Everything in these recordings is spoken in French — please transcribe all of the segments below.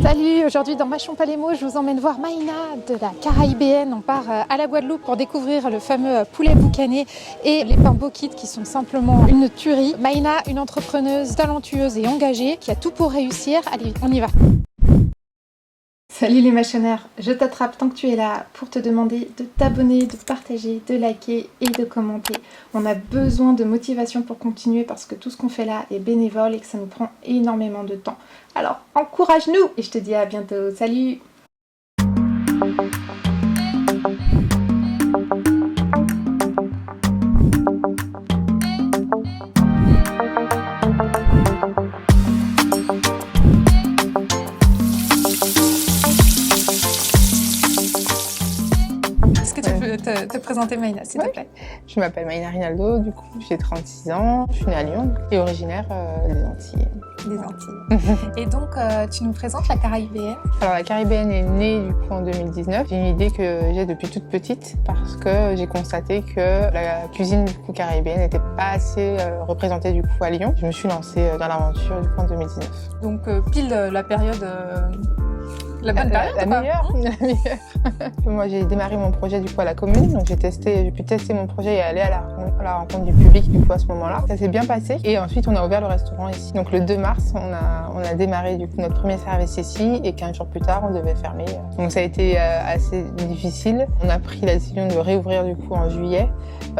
Salut, aujourd'hui dans Mâchons pas les mots, je vous emmène voir Maïna de la Caribéenne. On part à la Guadeloupe pour découvrir le fameux poulet boucané et les pains Bokit qui sont simplement une tuerie. Maïna, une entrepreneuse talentueuse et engagée qui a tout pour réussir. Allez, on y va. Salut les mâchonneurs, je t'attrape tant que tu es là pour te demander de t'abonner, de partager, de liker et de commenter. On a besoin de motivation pour continuer parce que tout ce qu'on fait là est bénévole et que ça nous prend énormément de temps. Alors encourage-nous et je te dis à bientôt, salut! Est-ce que tu peux te présenter Maïna, s'il te plaît? Je m'appelle Maïna Rinaldo, du coup j'ai 36 ans, je suis née à Lyon et originaire des Antilles. Des Antilles. Et donc tu nous présentes la Caribéenne? Alors la Caribéenne est née du coup en 2019. J'ai une idée que j'ai depuis toute petite parce que j'ai constaté que la cuisine du coup caribéenne n'était pas assez représentée du coup à Lyon. Je me suis lancée dans l'aventure du coup en 2019. Donc pile la période... La bonne période, la meilleure. Moi, j'ai démarré mon projet du coup à la commune, donc j'ai pu tester mon projet et aller à la rencontre du public du coup à ce moment-là. Ça s'est bien passé et ensuite on a ouvert le restaurant ici. Donc le 2 mars, on a démarré du coup notre premier service ici et 15 jours plus tard, on devait fermer. Donc ça a été assez difficile. On a pris la décision de réouvrir du coup en juillet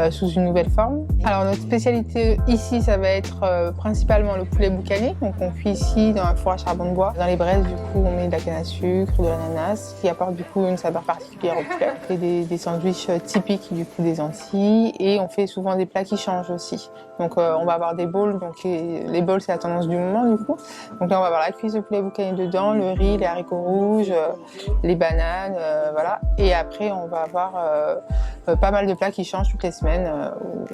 sous une nouvelle forme. Alors notre spécialité ici, ça va être principalement le poulet boucané. Donc on cuit ici dans un four à charbon de bois. Dans les braises, du coup, on met de la canne à sucre, de l'ananas, qui apporte du coup une saveur particulière au poulet. On fait des sandwichs typiques du coup des Antilles et on fait souvent des plats qui changent aussi. Donc on va avoir des bowls, donc les bowls c'est la tendance du moment du coup. Donc là on va avoir la cuisse de poulet boucané dedans, le riz, les haricots rouges, les bananes, voilà. Et après on va avoir pas mal de plats qui changent toutes les semaines,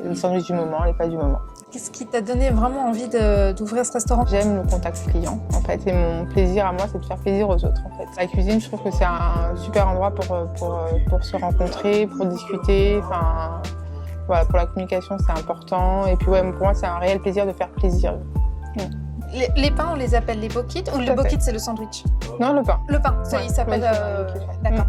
les sandwichs du moment, les plats du moment. Qu'est-ce qui t'a donné vraiment envie d'ouvrir ce restaurant? J'aime le contact client en fait et mon plaisir à moi c'est de faire plaisir aux autres en fait. La cuisine je trouve que c'est un super endroit pour se rencontrer, pour discuter, enfin voilà, pour la communication c'est important et puis ouais, pour moi c'est un réel plaisir de faire plaisir. Les pains, on les appelle les Bokit ou le Bokit c'est le sandwich? Non, le pain. Le pain, ça, ouais, il s'appelle... D'accord.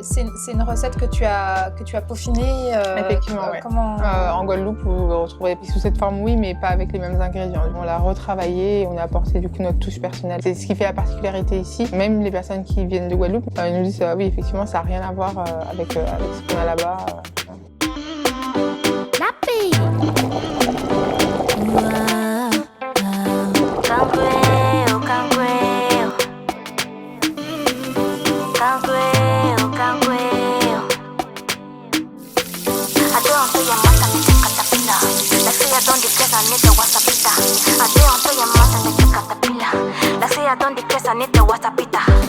C'est une recette que tu as peaufinée effectivement, ouais. Comment... en Guadeloupe, vous retrouverez sous cette forme, oui, mais pas avec les mêmes ingrédients. On l'a retravaillé et on a apporté du coup notre touche personnelle. C'est ce qui fait la particularité ici. Même les personnes qui viennent de Guadeloupe nous disent oui, effectivement, ça n'a rien à voir avec ce qu'on a là-bas.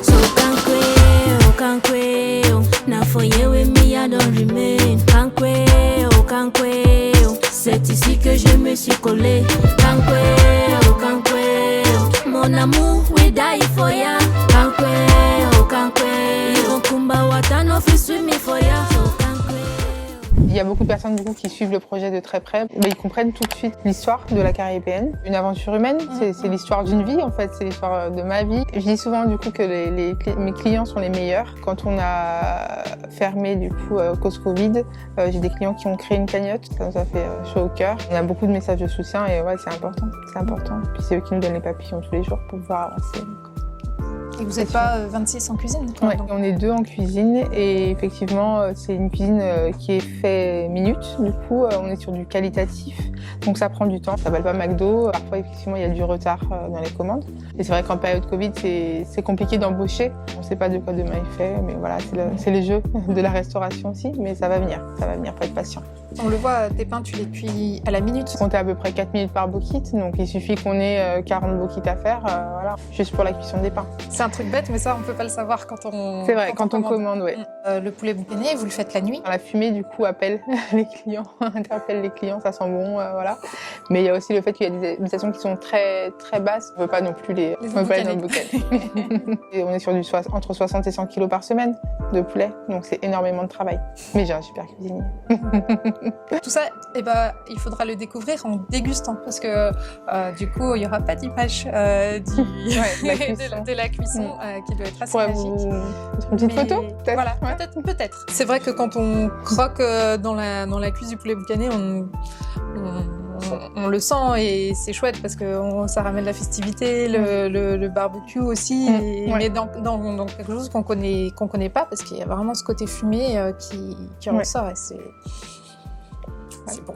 So can't quail. Now for you with me I don't remain. Can't quail. C'est ici que je me suis collé. Can't quail. Mon amour, we die for ya. Can't quail. Even kumba watano fi swim me for ya. So can't quail. Il y a beaucoup de personnes du coup qui suivent le projet de très près. Mais ils comprennent tout de suite l'histoire de la Caribéenne. Une aventure humaine, c'est l'histoire d'une vie en fait, c'est l'histoire de ma vie. Je dis souvent du coup que mes clients sont les meilleurs. Quand on a fermé du coup cause Covid, j'ai des clients qui ont créé une cagnotte, ça nous a fait chaud au cœur. On a beaucoup de messages de soutien et ouais, c'est important. Puis c'est eux qui nous donnent les papillons tous les jours pour pouvoir avancer. Et vous n'êtes pas 26 en cuisine? Ouais, on est 2 en cuisine et effectivement c'est une cuisine qui est fait minute. Du coup on est sur du qualitatif, donc ça prend du temps. Ça ne s'appelle pas McDo. Parfois effectivement il y a du retard dans les commandes. Et c'est vrai qu'en période Covid c'est compliqué d'embaucher. On ne sait pas de quoi demain il fait, mais voilà c'est les jeux de la restauration aussi. Mais ça va venir, faut être patient. On le voit, tes pains tu les cuis à la minute. On compte à peu près 4 minutes par Bokit, donc il suffit qu'on ait 40 Bokit à faire, voilà, juste pour la cuisson des pains. C'est un truc bête, mais ça on peut pas le savoir quand on... C'est vrai, quand on commande, oui. Le poulet boucané, vous le faites la nuit? La fumée du coup appelle les clients, interpelle les clients, ça sent bon, voilà. Mais il y a aussi le fait qu'il y a des habitations qui sont très très basses, on ne peut pas non plus les emboucaner. Et on est sur entre 60 et 100 kilos par semaine de poulet, donc c'est énormément de travail. Mais j'ai un super cuisinier. Tout ça, il faudra le découvrir en dégustant parce que du coup, il n'y aura pas d'image de la cuisson qui doit être assez magique. Une petite photo peut-être. Voilà, peut-être. C'est vrai que quand on croque dans la cuisse du poulet boucané, on le sent et c'est chouette parce que ça ramène la festivité, le barbecue aussi, mais dans quelque chose qu'on connaît pas parce qu'il y a vraiment ce côté fumé qui ressort et c'est bon.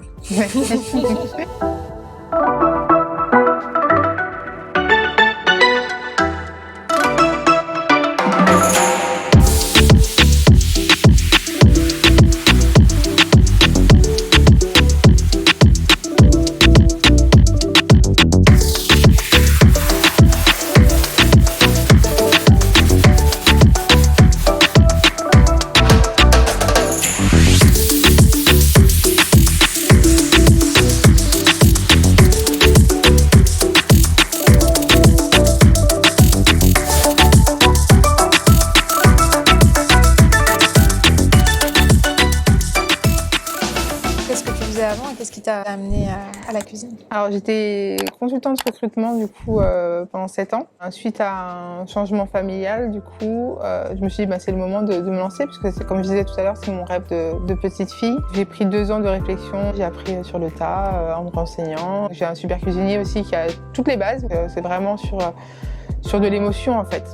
Avant et qu'est-ce qui t'a amené à la cuisine? Alors j'étais consultante recrutement du coup pendant 7 ans. Suite à un changement familial du coup, je me suis dit c'est le moment de me lancer puisque comme je disais tout à l'heure c'est mon rêve de petite fille. J'ai pris 2 ans de réflexion, j'ai appris sur le tas en me renseignant. J'ai un super cuisinier aussi qui a toutes les bases. C'est vraiment sur de l'émotion en fait.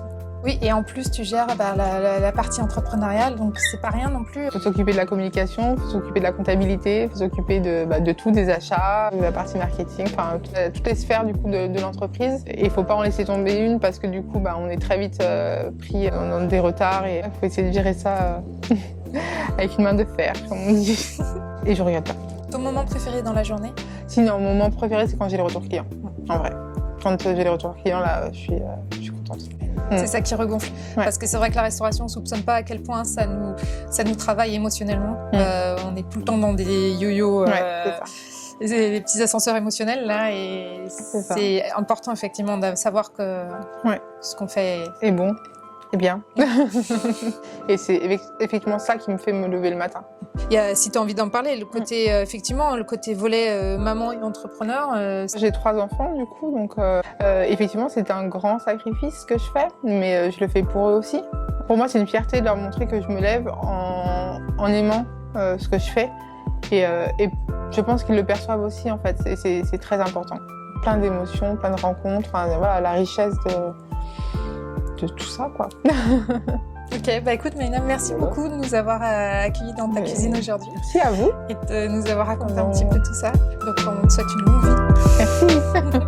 Oui, et en plus, tu gères la partie entrepreneuriale, donc c'est pas rien non plus. Il faut s'occuper de la communication, il faut s'occuper de la comptabilité, il faut s'occuper de tout, des achats, de la partie marketing, enfin toutes les sphères du coup de l'entreprise. Et il faut pas en laisser tomber une parce que du coup, on est très vite pris dans des retards et il faut essayer de gérer ça avec une main de fer, comme on dit. Et je regrette pas. Ton moment préféré dans la journée? Sinon, mon moment préféré, c'est quand j'ai les retours clients, en vrai. Quand j'ai les retours clients, là, je suis contente. C'est ça qui regonfle. Parce que c'est vrai que la restauration, on ne soupçonne pas à quel point ça nous travaille émotionnellement. On est tout le temps dans des yo-yo, des petits ascenseurs émotionnels, là, et c'est important, effectivement, de savoir que ce qu'on fait est bon. Et bien. Et c'est effectivement ça qui me fait me lever le matin. Si tu as envie d'en parler, le côté, effectivement, le côté volet maman et entrepreneur. J'ai 3 enfants du coup, donc effectivement c'est un grand sacrifice que je fais, mais je le fais pour eux aussi. Pour moi c'est une fierté de leur montrer que je me lève en aimant ce que je fais et je pense qu'ils le perçoivent aussi en fait, et c'est très important. Plein d'émotions, plein de rencontres, voilà, la richesse de tout ça quoi. Ok, écoute Maïna, merci beaucoup de nous avoir accueillis dans ta cuisine aujourd'hui. Merci à vous. Et de nous avoir raconté un petit peu tout ça. Donc on te souhaite une longue vie. Merci.